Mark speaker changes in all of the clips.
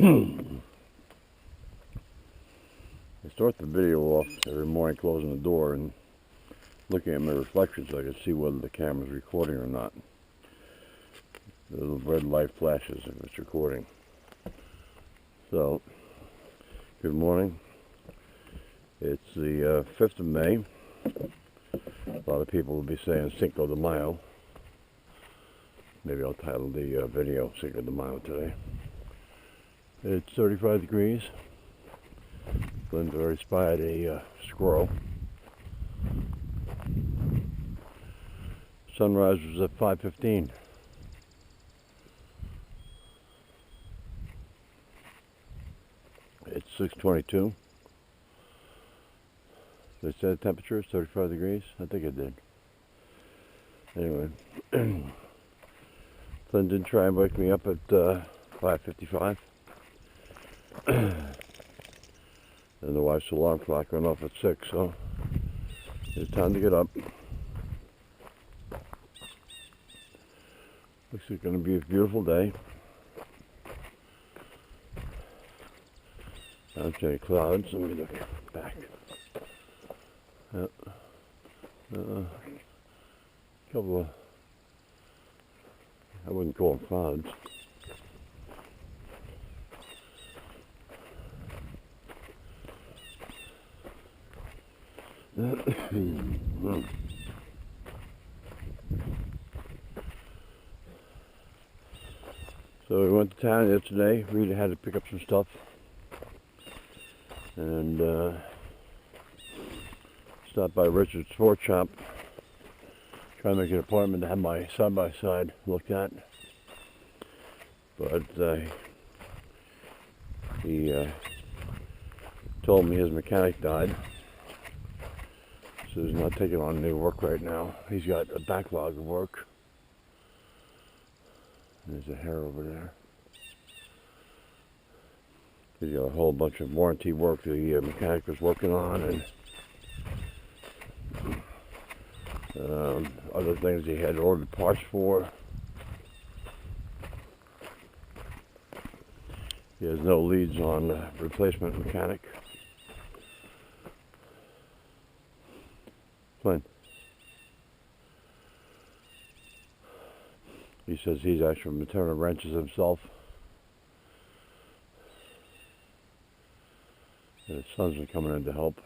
Speaker 1: I start the video off every morning closing the door and looking at my reflection so I can see whether the camera's recording or not. The little red light flashes if it's recording. So, good morning. It's the 5th of May. A lot of people will be saying Cinco de Mayo. Maybe I'll title the video Cinco de Mayo today. It's 35 degrees. Flynn's already spied a squirrel. Sunrise was at 5:15. It's 6:22. Did I say the temperature is 35 degrees? I think I did. Anyway, Flynn did try and wake me up at 5:55. And the wife's alarm clock went off at 6, so it's time to get up. Looks like it's going to be a beautiful day. I don't see any clouds. Let me look back. Couple of, I wouldn't call them clouds. So we went to town yesterday. Rita had to pick up some stuff, and stopped by Richard's Sports Shop. Trying to make an appointment to have my side-by-side looked at, but he told me his mechanic died. So he's not taking on new work right now. He's got a backlog of work. There's a hair over there. He's got a whole bunch of warranty work the mechanic was working on, and other things he had ordered parts for. He has no leads on replacement mechanic. Flynn. He says he's actually been turning wrenches himself. And his son's been coming in to help.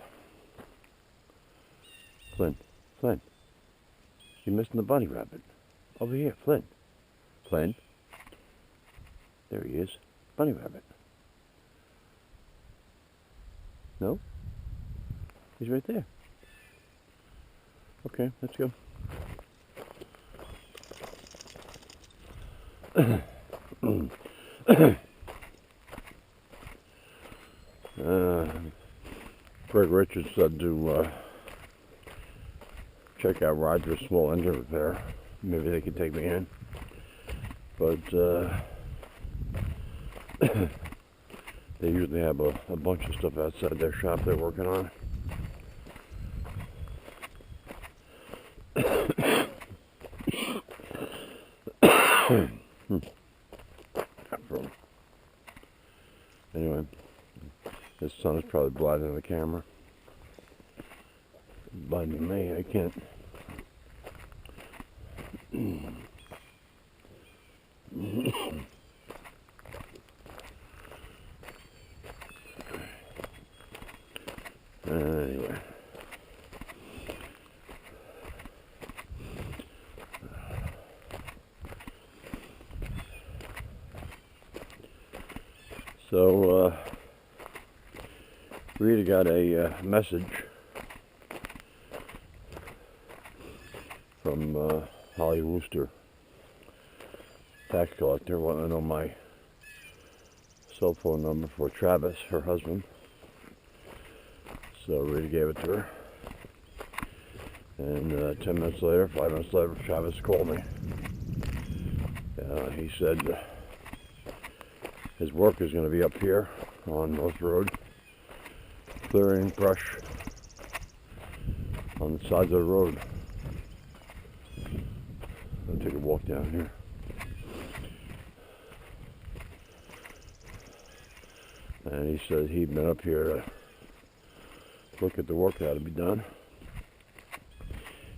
Speaker 1: Flynn. You're missing the bunny rabbit. Over here, Flynn. There he is. Bunny rabbit. No? He's right there. Okay, let's go. Greg Richards said to check out Roger's small engine repair. Maybe they could take me in. But they usually have a bunch of stuff outside their shop they're working on. Anyway, his son is probably blinding the camera. Blinding me, I can't. Anyway. So, Rita got a message from Holly Wooster, tax collector, wanting to know my cell phone number for Travis, her husband. So Rita gave it to her. And 10 minutes later, 5 minutes later, Travis called me. He said his work is going to be up here on North Road, clearing brush on the sides of the road. I'll take a walk down here. And he said he'd been up here to look at the work that had to be done.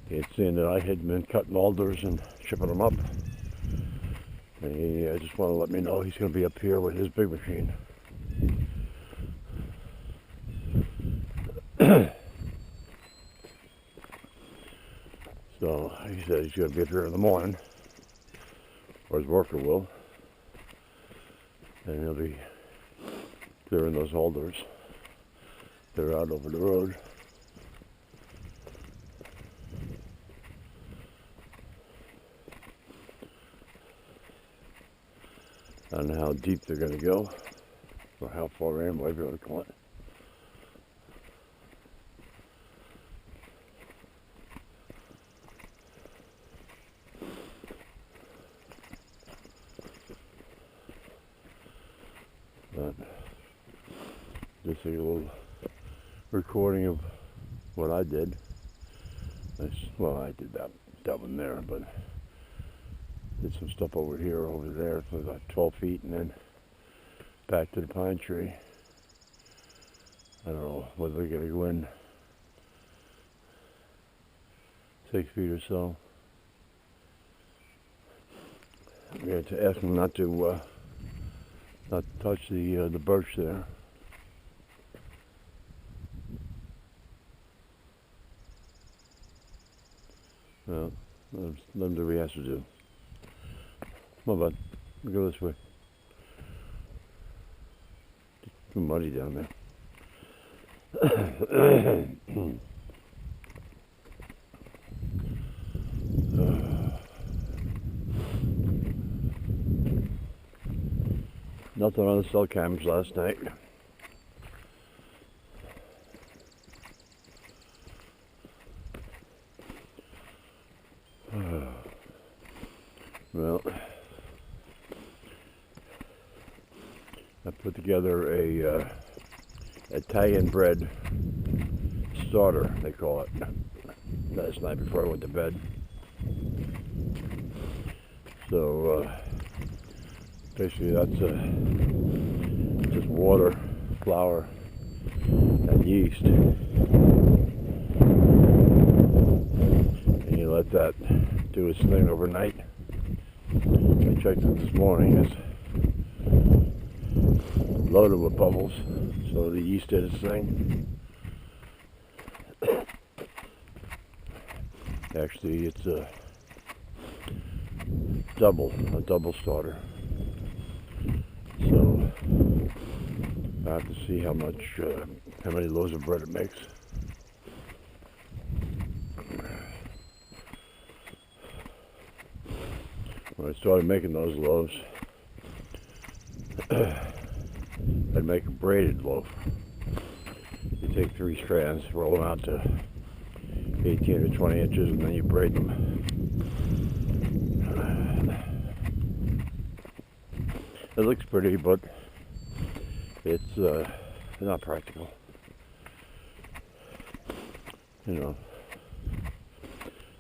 Speaker 1: He had seen that I had been cutting alders and shipping them up. And he just wanted to let me know he's going to be up here with his big machine. So he said he's going to be up here in the morning, or his worker will, and he'll be clearing those alders. They're out over the road. I don't know how deep they're going to go, or how far in, whatever you want to call it. But just a little recording of what I did. Well, I did that one there, but did some stuff over here, over there for about 12 feet, and then back to the pine tree. I don't know whether we're going to go in 6 feet or so. I'm going to ask him not to touch the birch there. Well, let him do what he has to do. Come on, bud. Go this way. It's too muddy down there. Nothing on the cell cams last night. Well, I put together a Italian bread starter, they call it, last night before I went to bed. So basically that's just water, flour, and yeast. And you let that do its thing overnight. I checked it this morning. It's loaded with bubbles, so the yeast did its thing. Actually, it's a double starter. So I have to see how many loaves of bread it makes. When I started making those loaves, I'd make a braided loaf. You take 3 strands, roll them out to 18 or 20 inches, and then you braid them. It looks pretty, but it's not practical. You know,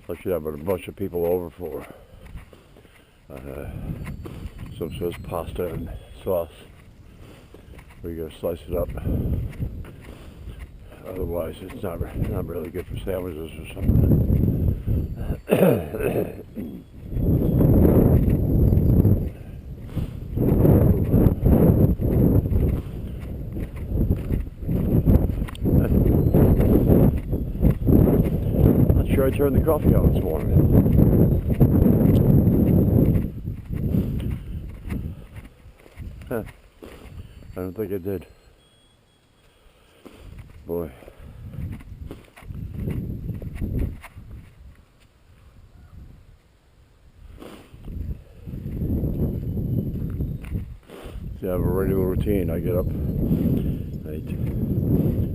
Speaker 1: unless you have a bunch of people over for some sort of pasta and sauce, where you're gonna slice it up. Otherwise, it's not really good for sandwiches or something. Not sure I turned the coffee on this morning. Huh. I don't think I did. Boy. See, I have a regular routine. I get up, I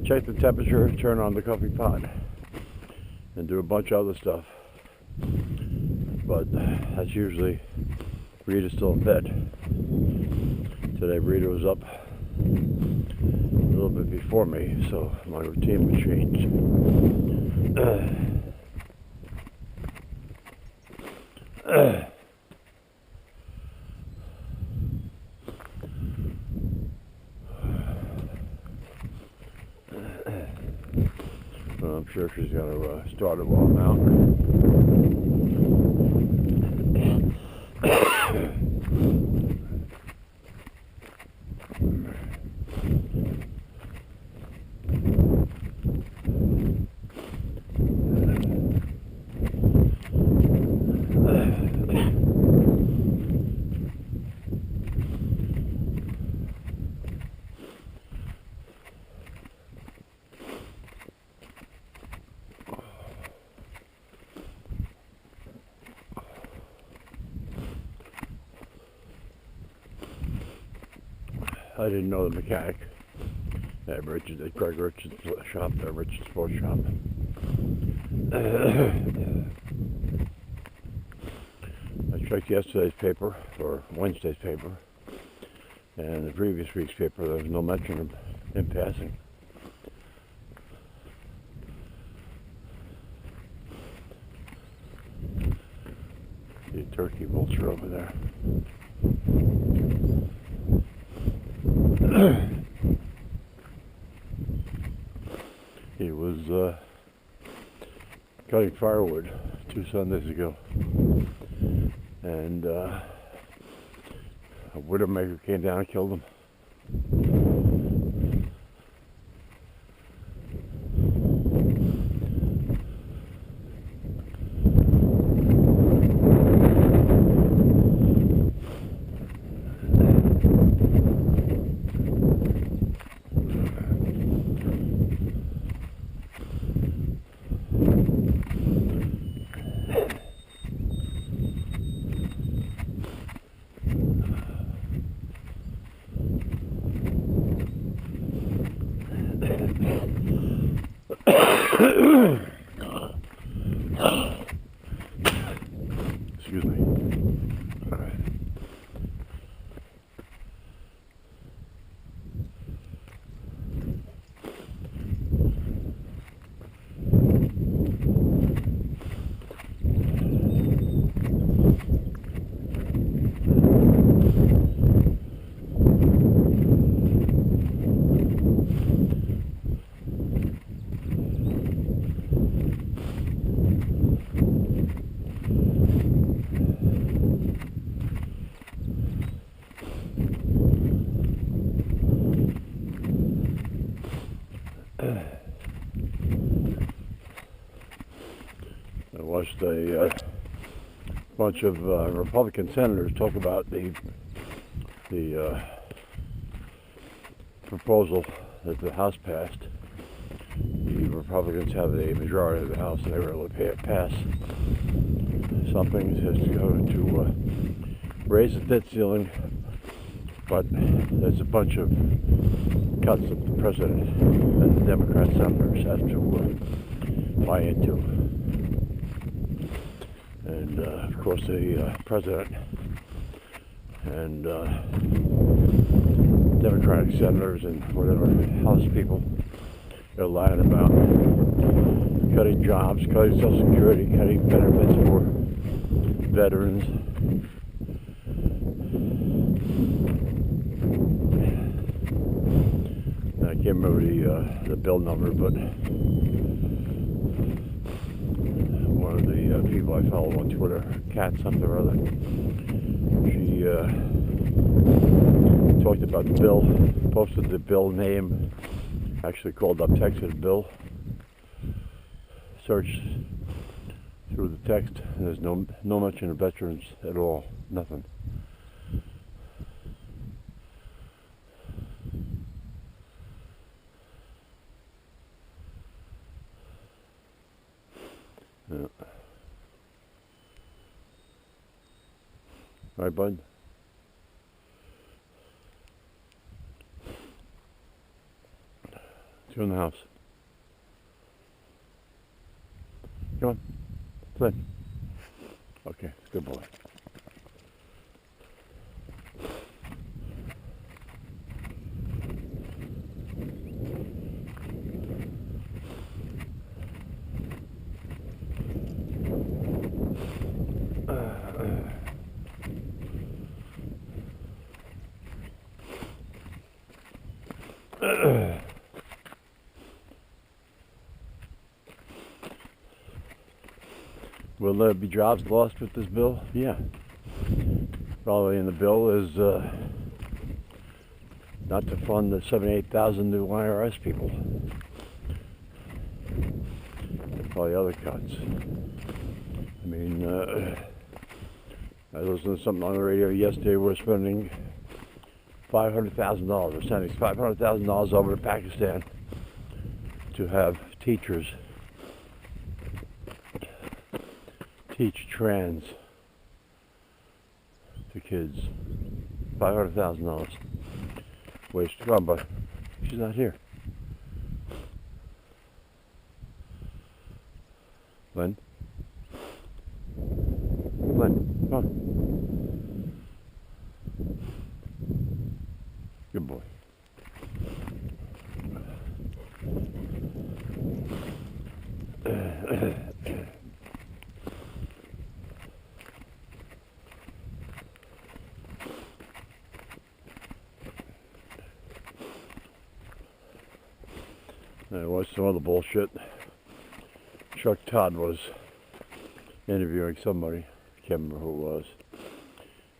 Speaker 1: check the temperature, turn on the coffee pot, and do a bunch of other stuff. But that's usually Rita's still in bed. Today Rita was up a little bit before me, so my routine was changed. sure she's going to start it while I'm out. I didn't know the mechanic at Greg Richard's shop, Richard's Sports Shop. I checked yesterday's paper, or Wednesday's paper, and the previous week's paper. There was no mention of him passing. The turkey vulture over there. He was cutting firewood 2 Sundays ago, and a widowmaker came down and killed him. Excuse me. All right. I watched a bunch of Republican senators talk about the proposal that the House passed. The Republicans have the majority of the House, and they were able to pass something to raise the debt ceiling, but there's a bunch of cuts that the president and the Democrat senators have to buy into. And of course the president and Democratic senators and whatever House people are lying about cutting jobs, cutting Social Security, cutting benefits for veterans. I can't remember the bill number, but one of the people I follow on Twitter, Cat something or other, she talked about the bill, posted the bill name, actually called up, texted Bill, searched through the text, and there's no mention of veterans at all, nothing. Yeah. All right, bud. Let's go in the house. Come on. Flynn. Okay, good boy. Will there be jobs lost with this bill? Yeah. Probably in the bill is not to fund the 78,000 new IRS people. And probably other cuts. I mean, I listened to something on the radio yesterday. We're spending $500,000. We're sending $500,000 over to Pakistan to have teachers teach trans to kids. $500,000. Waste. Come on, bud. She's not here. Flynn? Flynn, come on. Good boy. There was some other bullshit. Chuck Todd was interviewing somebody. I can't remember who it was.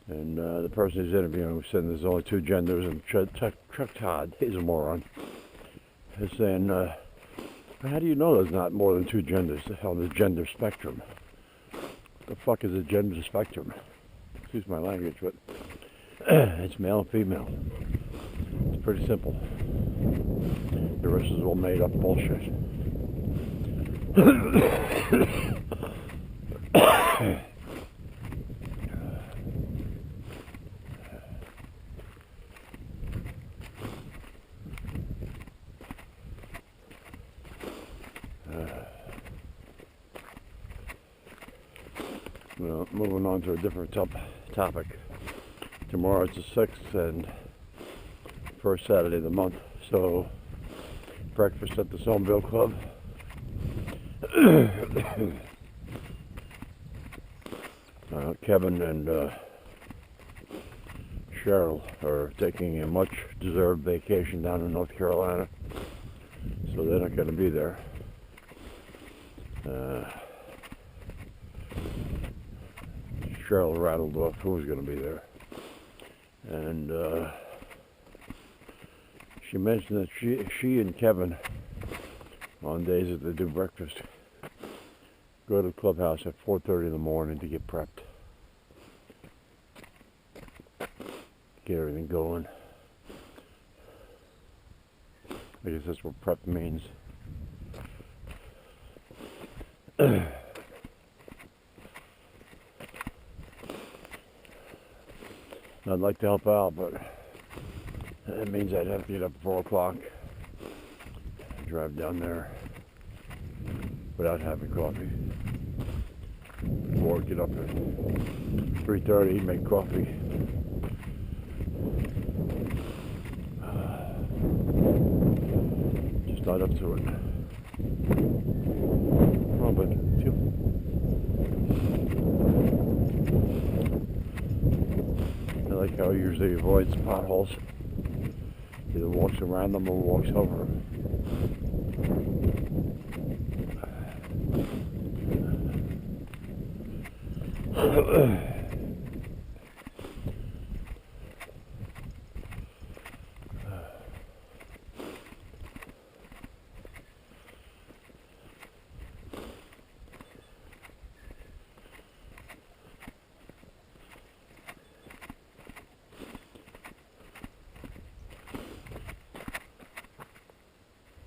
Speaker 1: And the person he's interviewing was saying there's only two genders, and Chuck Todd, he's a moron, is saying, how do you know there's not more than two genders on the gender spectrum? The fuck is a gender spectrum? Excuse my language, but it's male and female. It's pretty simple. The rest is all made up bullshit. Well, moving on to a different topic. Tomorrow it's the 6th and first Saturday of the month, so breakfast at the Somerville Club. Kevin and Cheryl are taking a much deserved vacation down in North Carolina, so they're not going to be there. Cheryl rattled off who was going to be there, and she mentioned that she and Kevin, on days that they do breakfast, go to the clubhouse at 4:30 in the morning to get prepped, get everything going. I guess that's what prep means. I'd like to help out, but it means I'd have to get up at 4 o'clock, drive down there without having coffee, or get up at 3:30, make coffee. Just not up to it. Oh, but I like how he usually avoids potholes. Either walks around them or walks over them.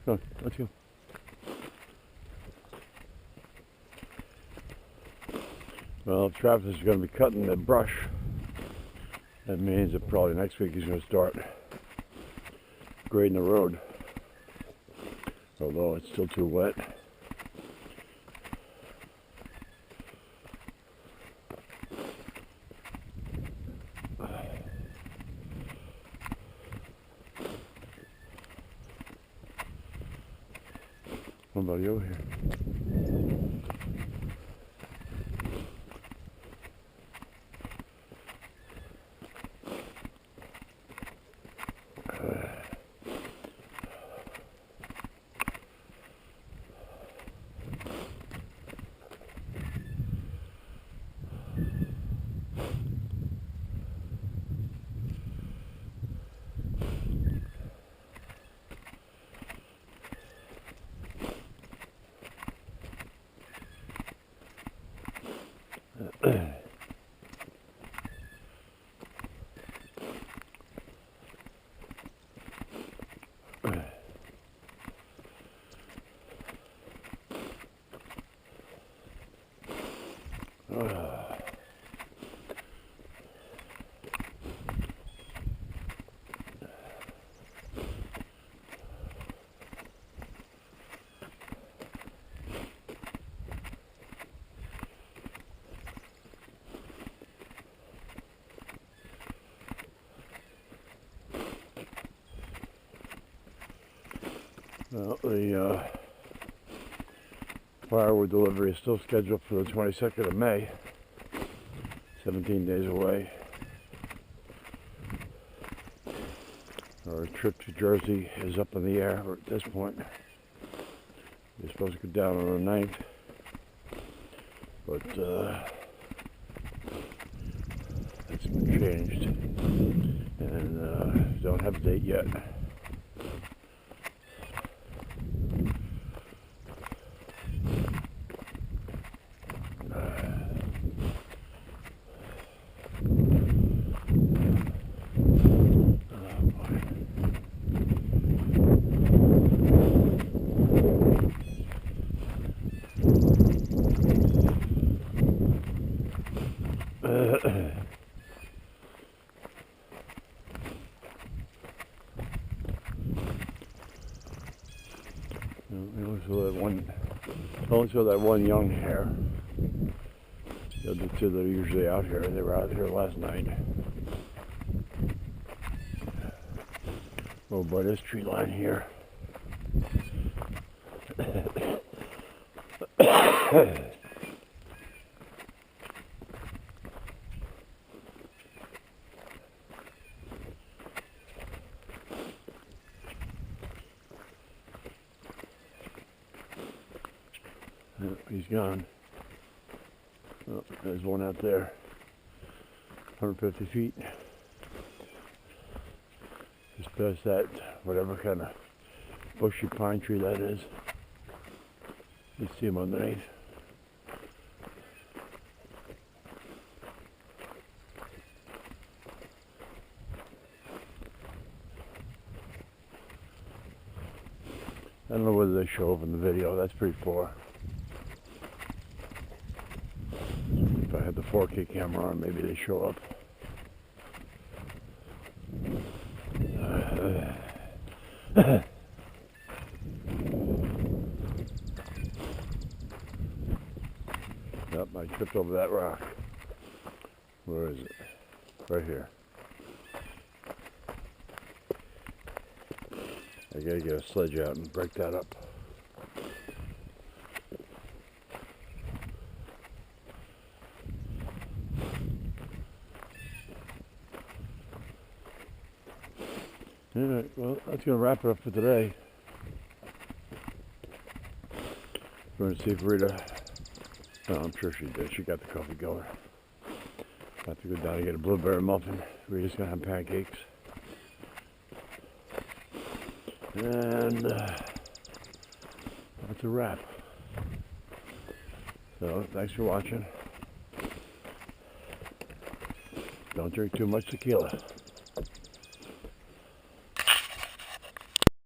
Speaker 1: Go, let's go. Well, if Travis is going to be cutting the brush, that means that probably next week he's going to start grading the road, although it's still too wet. Somebody over here. Well, the firewood delivery is still scheduled for the 22nd of May, 17 days away. Our trip to Jersey is up in the air at this point. We're supposed to go down on the 9th, but it's been changed, and don't have a date yet. Only saw that one young hare. The other two that are usually out here, they were out here last night. Over by this tree line here. He's gone. Oh, there's one out there, 150 feet. Just past that, whatever kind of bushy pine tree that is. You see him underneath. I don't know whether they show up in the video. That's pretty far. If I had the 4K camera on, maybe they show up. Yep, I tripped over that rock. Where is it? Right here. I gotta get a sledge out and break that up. Alright, well, that's going to wrap it up for today. We're going to see if Rita, I'm sure she did, she got the coffee going. Have to go down and get a blueberry muffin. Rita's going to have pancakes. And that's a wrap. So, thanks for watching. Don't drink too much tequila.